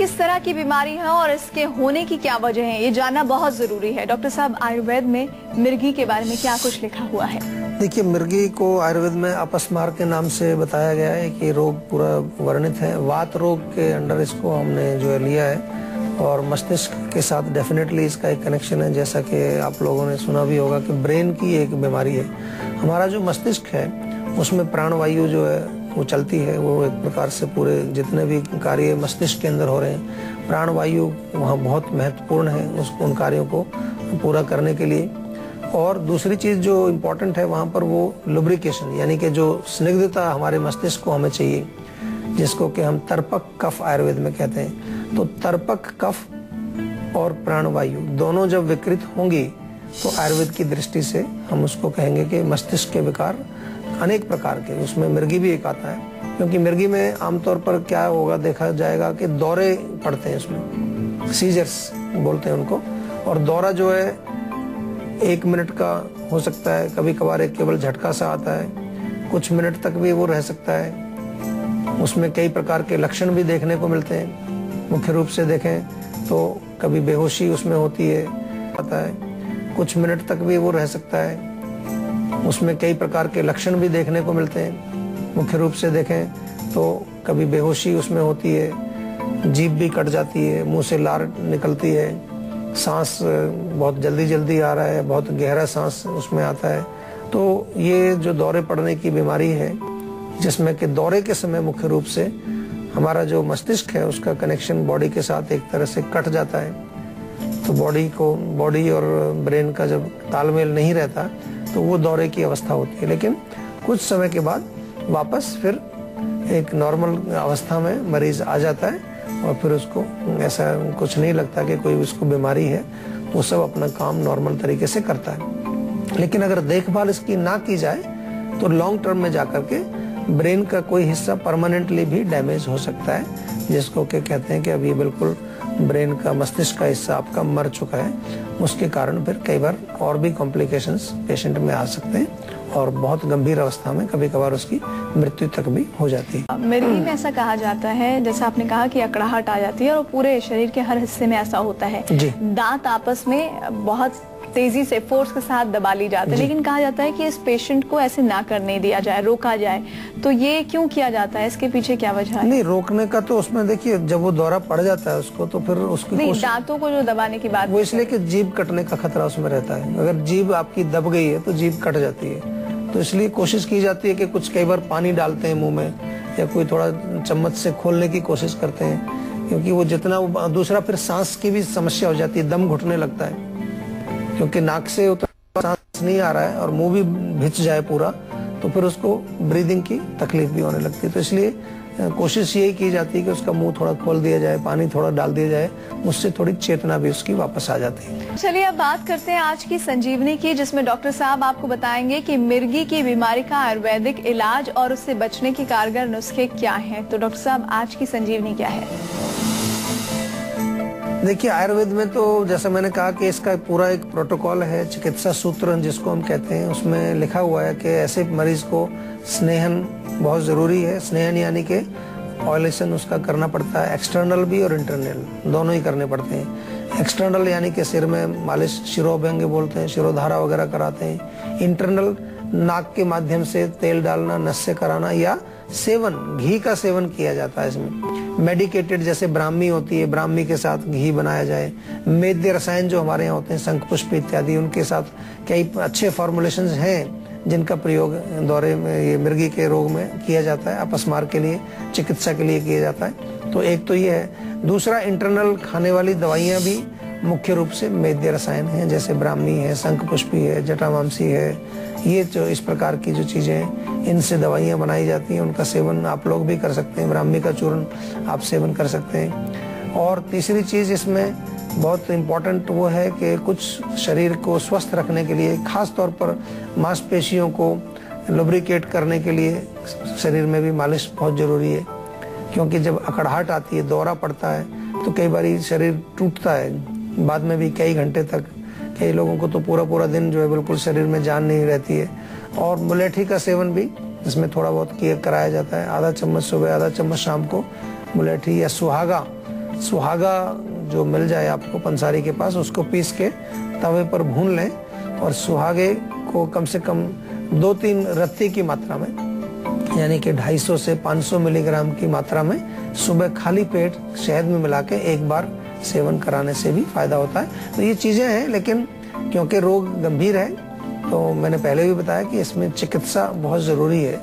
किस तरह की बीमारी है और इसके होने की क्या वजह है, ये जानना बहुत जरूरी है। डॉक्टर साहब, आयुर्वेद में मिर्गी के बारे में क्या कुछ लिखा हुआ है? देखिए, मिर्गी को आयुर्वेद में अपस्मार के नाम से बताया गया है कि रोग पूरा वर्णित है। वात रोग के अंडर इसको हमने जो है लिया है और मस्तिष्क के साथ डेफिनेटली इसका एक कनेक्शन है। जैसा कि आप लोगों ने सुना भी होगा कि ब्रेन की एक बीमारी है। हमारा जो मस्तिष्क है उसमें प्राणवायु जो है वो चलती है। वो एक प्रकार से पूरे जितने भी कार्य मस्तिष्क के अंदर हो रहे हैं, प्राणवायु वहाँ बहुत महत्वपूर्ण है उन कार्यों को पूरा करने के लिए। और दूसरी चीज जो इम्पोर्टेंट है वहाँ पर वो लुब्रिकेशन, यानी कि जो स्निग्धता हमारे मस्तिष्क को हमें चाहिए, जिसको कि हम तर्पक कफ आयुर्वेद में कहते हैं। तो तर्पक कफ और प्राणवायु दोनों जब विकृत होंगी तो आयुर्वेद की दृष्टि से हम उसको कहेंगे कि मस्तिष्क के विकार अनेक प्रकार के, उसमें मिर्गी भी एक आता है। क्योंकि मिर्गी में आमतौर पर क्या होगा, देखा जाएगा कि दौरे पड़ते हैं, उसमें सीजर्स बोलते हैं उनको। और दौरा जो है 1 मिनट का हो सकता है, कभी कभार एक केवल झटका सा आता है, कुछ मिनट तक भी वो रह सकता है। उसमें कई प्रकार के लक्षण भी देखने को मिलते हैं। मुख्य रूप से देखें तो कभी बेहोशी उसमें होती है, आता है, कुछ मिनट तक भी वो रह सकता है। उसमें कई प्रकार के लक्षण भी देखने को मिलते हैं। मुख्य रूप से देखें तो कभी बेहोशी उसमें होती है, जीभ भी कट जाती है, मुंह से लार निकलती है, सांस बहुत जल्दी जल्दी आ रहा है, बहुत गहरा सांस उसमें आता है। तो ये जो दौरे पड़ने की बीमारी है, जिसमें कि दौरे के समय मुख्य रूप से हमारा जो मस्तिष्क है उसका कनेक्शन बॉडी के साथ एक तरह से कट जाता है। तो बॉडी और ब्रेन का जब तालमेल नहीं रहता तो वो दौरे की अवस्था होती है। लेकिन कुछ समय के बाद वापस फिर एक नॉर्मल अवस्था में मरीज आ जाता है और फिर उसको ऐसा कुछ नहीं लगता कि कोई उसको बीमारी है। वो सब अपना काम नॉर्मल तरीके से करता है। लेकिन अगर देखभाल इसकी ना की जाए तो लॉन्ग टर्म में जाकर के ब्रेन का कोई हिस्सा परमानेंटली भी डैमेज हो सकता है, जिसको के कहते हैं कि अब ये बिल्कुल ब्रेन का, मस्तिष्क का हिस्सा आपका मर चुका है। उसके कारण फिर कई बार और भी कॉम्प्लिकेशंस पेशेंट में आ सकते हैं और बहुत गंभीर अवस्था में कभी कभार उसकी मृत्यु तक भी हो जाती है। मिर्गी में ऐसा कहा जाता है, जैसा आपने कहा कि अकड़ाहट आ जाती है और पूरे शरीर के हर हिस्से में ऐसा होता है। दांत आपस में बहुत तेजी से फोर्स के साथ दबा ली जाती है, लेकिन कहा जाता है कि इस पेशेंट को ऐसे ना करने दिया जाए, रोका जाए। तो ये क्यों किया जाता है, इसके पीछे क्या वजह है? नहीं, रोकने का तो उसमें देखिए, जब वो दौरा पड़ जाता है उसको तो फिर उसकी दांतों को जो दबाने की बात, वो इसलिए कि जीभ कटने का खतरा उसमें रहता है। अगर जीभ आपकी दब गई है तो जीभ कट जाती है। तो इसलिए कोशिश की जाती है कि कुछ कई बार पानी डालते हैं मुंह में या कोई थोड़ा चम्मच से खोलने की कोशिश करते हैं, क्योंकि वो जितना दूसरा फिर सांस की भी समस्या हो जाती है, दम घुटने लगता है, क्योंकि नाक से उतना सांस नहीं आ रहा है और मुंह भी भिज जाए पूरा, तो फिर उसको ब्रीदिंग की तकलीफ भी होने लगती है। तो इसलिए कोशिश यही की जाती है कि उसका मुंह थोड़ा खोल दिया जाए, पानी थोड़ा डाल दिया जाए, उससे थोड़ी चेतना भी उसकी वापस आ जाती है। चलिए अब बात करते हैं आज की संजीवनी की, जिसमें डॉक्टर साहब आपको बताएंगे कि मिर्गी की बीमारी का आयुर्वेदिक इलाज और उससे बचने के कारगर नुस्खे क्या हैं। तो डॉक्टर साहब, आज की संजीवनी क्या है? देखिए, आयुर्वेद में तो जैसा मैंने कहा कि इसका पूरा एक प्रोटोकॉल है, चिकित्सा सूत्र जिसको हम कहते हैं। उसमें लिखा हुआ है कि ऐसे मरीज को स्नेहन बहुत जरूरी है। स्नेहन यानी कि ऑयलेशन उसका करना पड़ता है, एक्सटर्नल भी और इंटरनल दोनों ही करने पड़ते हैं। एक्सटर्नल यानी कि सिर में मालिश, शिरोभंग बोलते हैं, शिरोधारा वगैरह कराते हैं। इंटरनल नाक के माध्यम से तेल डालना, नस्य कराना या सेवन, घी का सेवन किया जाता है इसमें। मेडिकेटेड जैसे ब्राह्मी होती है, ब्राह्मी के साथ घी बनाया जाए। मेद्य रसायन जो हमारे यहाँ होते हैं, शंखपुष्प इत्यादि, उनके साथ कई अच्छे फॉर्मुलेशंस हैं जिनका प्रयोग दौरे में, ये मिर्गी के रोग में किया जाता है, अपस्मार के लिए, चिकित्सा के लिए किया जाता है। तो एक तो ये है। दूसरा, इंटरनल खाने वाली दवाइयाँ भी मुख्य रूप से मेद्य रसायन हैं, जैसे ब्राह्मी है, शंखपुष्पी है, जटामांसी है। ये जो इस प्रकार की जो चीजें हैं, इनसे दवाइयाँ बनाई जाती हैं। उनका सेवन आप लोग भी कर सकते हैं, ब्राह्मी का चूर्ण आप सेवन कर सकते हैं। और तीसरी चीज इसमें बहुत इम्पोर्टेंट वो है कि कुछ शरीर को स्वस्थ रखने के लिए, खास तौर पर मांसपेशियों को लुब्रिकेट करने के लिए शरीर में भी मालिश बहुत जरूरी है। क्योंकि जब अकड़ाहट आती है, दौरा पड़ता है, तो कई बार शरीर टूटता है बाद में भी कई घंटे तक। कई लोगों को तो पूरा पूरा दिन जो है बिल्कुल शरीर में जान नहीं रहती है। और मुलेठी का सेवन भी इसमें थोड़ा बहुत कराया जाता है। आधा चम्मच सुबह, आधा चम्मच शाम को मुलेठी या सुहागा सुहागा जो मिल जाए आपको पंसारी के पास, उसको पीस के तवे पर भून लें और सुहागे को कम से कम 2-3 रत्ती की मात्रा में, यानी कि 250 से 500 मिलीग्राम की मात्रा में सुबह खाली पेट शहद में मिला के एक बार सेवन कराने से भी फायदा होता है। तो ये चीजें हैं, लेकिन क्योंकि रोग गंभीर है तो मैंने पहले भी बताया कि इसमें चिकित्सा बहुत जरूरी है,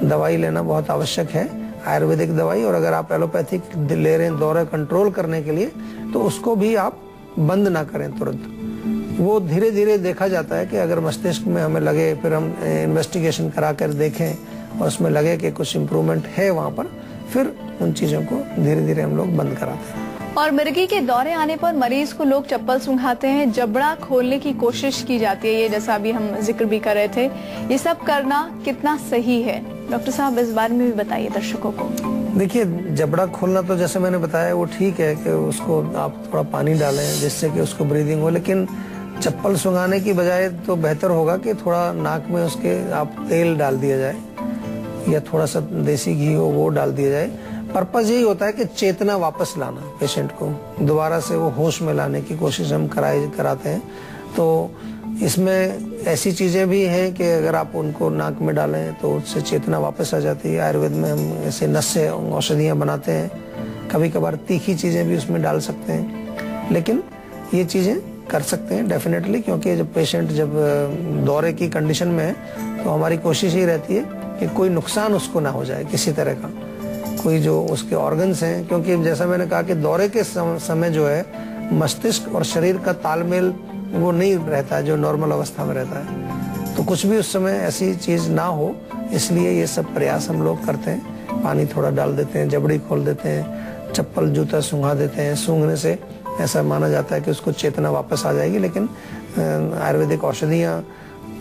दवाई लेना बहुत आवश्यक है, आयुर्वेदिक दवाई। और अगर आप एलोपैथिक ले रहे हैं दौरा कंट्रोल करने के लिए, तो उसको भी आप बंद ना करें तुरंत। वो धीरे धीरे देखा जाता है कि अगर मस्तिष्क में हमें लगे, फिर हम इन्वेस्टिगेशन करा कर देखें और उसमें लगे कि कुछ इम्प्रूवमेंट है वहाँ पर, फिर उन चीज़ों को धीरे धीरे हम लोग बंद कराते हैं। और मिर्गी के दौरे आने पर मरीज को लोग चप्पल सुंघाते हैं, जबड़ा खोलने की कोशिश की जाती है, ये जैसा अभी हम जिक्र भी कर रहे थे, ये सब करना कितना सही है? डॉक्टर साहब इस बारे में भी बताइए दर्शकों को। देखिए, जबड़ा खोलना तो जैसे मैंने बताया वो ठीक है कि उसको आप थोड़ा पानी डालें जिससे कि उसको ब्रीदिंग हो, लेकिन चप्पल सुंघाने की बजाय तो बेहतर होगा कि थोड़ा नाक में उसके आप तेल डाल दिया जाए या थोड़ा सा देसी घी हो वो डाल दिया जाए। पर्पज यही होता है कि चेतना वापस लाना, पेशेंट को दोबारा से वो होश में लाने की कोशिश हम कराते हैं। तो इसमें ऐसी चीजें भी हैं कि अगर आप उनको नाक में डालें तो उससे चेतना वापस आ जाती है। आयुर्वेद में हम ऐसे नस्से औषधियाँ बनाते हैं, कभी कभार तीखी चीजें भी उसमें डाल सकते हैं, लेकिन ये चीजें कर सकते हैं डेफिनेटली, क्योंकि जब पेशेंट जब दौरे की कंडीशन में है तो हमारी कोशिश ही रहती है कि कोई नुकसान उसको ना हो जाए किसी तरह का, कोई जो उसके ऑर्गन्स हैं, क्योंकि जैसा मैंने कहा कि दौरे के समय जो है मस्तिष्क और शरीर का तालमेल वो नहीं रहता है जो नॉर्मल अवस्था में रहता है। तो कुछ भी उस समय ऐसी चीज ना हो, इसलिए ये सब प्रयास हम लोग करते हैं। पानी थोड़ा डाल देते हैं, जबड़ी खोल देते हैं, चप्पल जूता सूंघा देते हैं। सूंघने से ऐसा माना जाता है कि उसको चेतना वापस आ जाएगी, लेकिन आयुर्वेदिक औषधियाँ,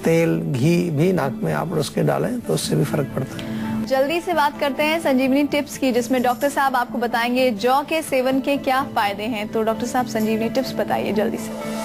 तेल, घी भी नाक में आप उसके डालें तो उससे भी फर्क पड़ता है। जल्दी से बात करते हैं संजीवनी टिप्स की, जिसमें डॉक्टर साहब आपको बताएंगे जौ के सेवन के क्या फायदे हैं। तो डॉक्टर साहब संजीवनी टिप्स बताइए जल्दी से।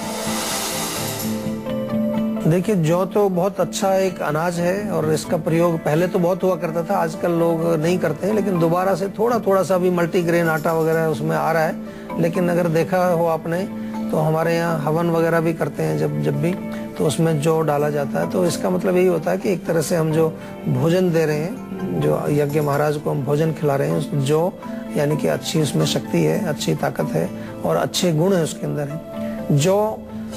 देखिए, जौ तो बहुत अच्छा एक अनाज है और इसका प्रयोग पहले तो बहुत हुआ करता था, आजकल लोग नहीं करते हैं, लेकिन दोबारा से थोड़ा सा भी मल्टीग्रेन आटा वगैरह उसमें आ रहा है। लेकिन अगर देखा हो आपने तो हमारे यहाँ हवन वगैरह भी करते हैं जब भी, तो उसमें जौ डाला जाता है। तो इसका मतलब यही होता है कि एक तरह से हम जो भोजन दे रहे हैं, जो यज्ञ महाराज को हम भोजन खिला रहे हैं, जौ यानी कि अच्छी उसमें शक्ति है, अच्छी ताकत है और अच्छे गुण है उसके अंदर है। जौ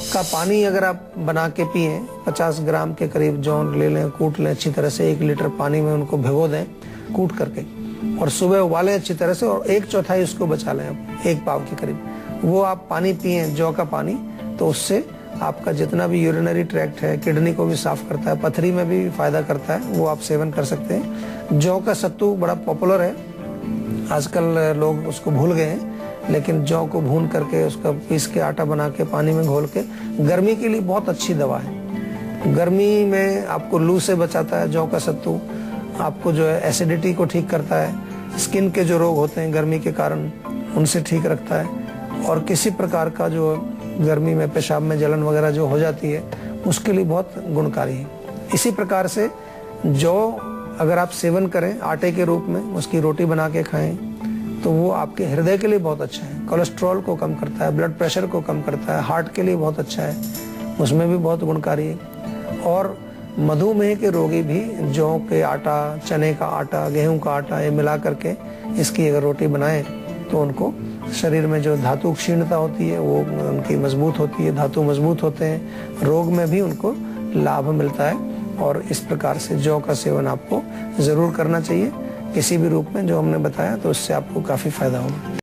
का पानी अगर आप बना के पिए, 50 ग्राम के करीब जौ ले लें, कूट लें अच्छी तरह से, 1 लीटर पानी में उनको भिगो दें कूट करके, और सुबह उबालें अच्छी तरह से, और 1/4 उसको बचा लें, 1 पाव के करीब वो आप पानी पिए जौ का पानी, तो उससे आपका जितना भी यूरिनरी ट्रैक्ट है, किडनी को भी साफ करता है, पथरी में भी फायदा करता है, वो आप सेवन कर सकते हैं। जौ का सत्तू बड़ा पॉपुलर है, आजकल लोग उसको भूल गए हैं, लेकिन जौ को भून करके उसका पीस के आटा बना के पानी में घोल के, गर्मी के लिए बहुत अच्छी दवा है। गर्मी में आपको लू से बचाता है जौ का सत्तू, आपको जो है एसिडिटी को ठीक करता है, स्किन के जो रोग होते हैं गर्मी के कारण उनसे ठीक रखता है, और किसी प्रकार का जो गर्मी में पेशाब में जलन वगैरह जो हो जाती है उसके लिए बहुत गुणकारी है। इसी प्रकार से जौ अगर आप सेवन करें आटे के रूप में, उसकी रोटी बना के खाएं, तो वो आपके हृदय के लिए बहुत अच्छा है, कोलेस्ट्रॉल को कम करता है, ब्लड प्रेशर को कम करता है, हार्ट के लिए बहुत अच्छा है, उसमें भी बहुत गुणकारी है। और मधुमेह के रोगी भी जौ के आटा, चने का आटा, गेहूं का आटा ये मिला करके इसकी अगर रोटी बनाएं तो उनको शरीर में जो धातु क्षीणता होती है वो उनकी मजबूत होती है, धातु मजबूत होते हैं, रोग में भी उनको लाभ मिलता है। और इस प्रकार से जौ का सेवन आपको जरूर करना चाहिए किसी भी रूप में जो हमने बताया, तो उससे आपको काफी फायदा होगा।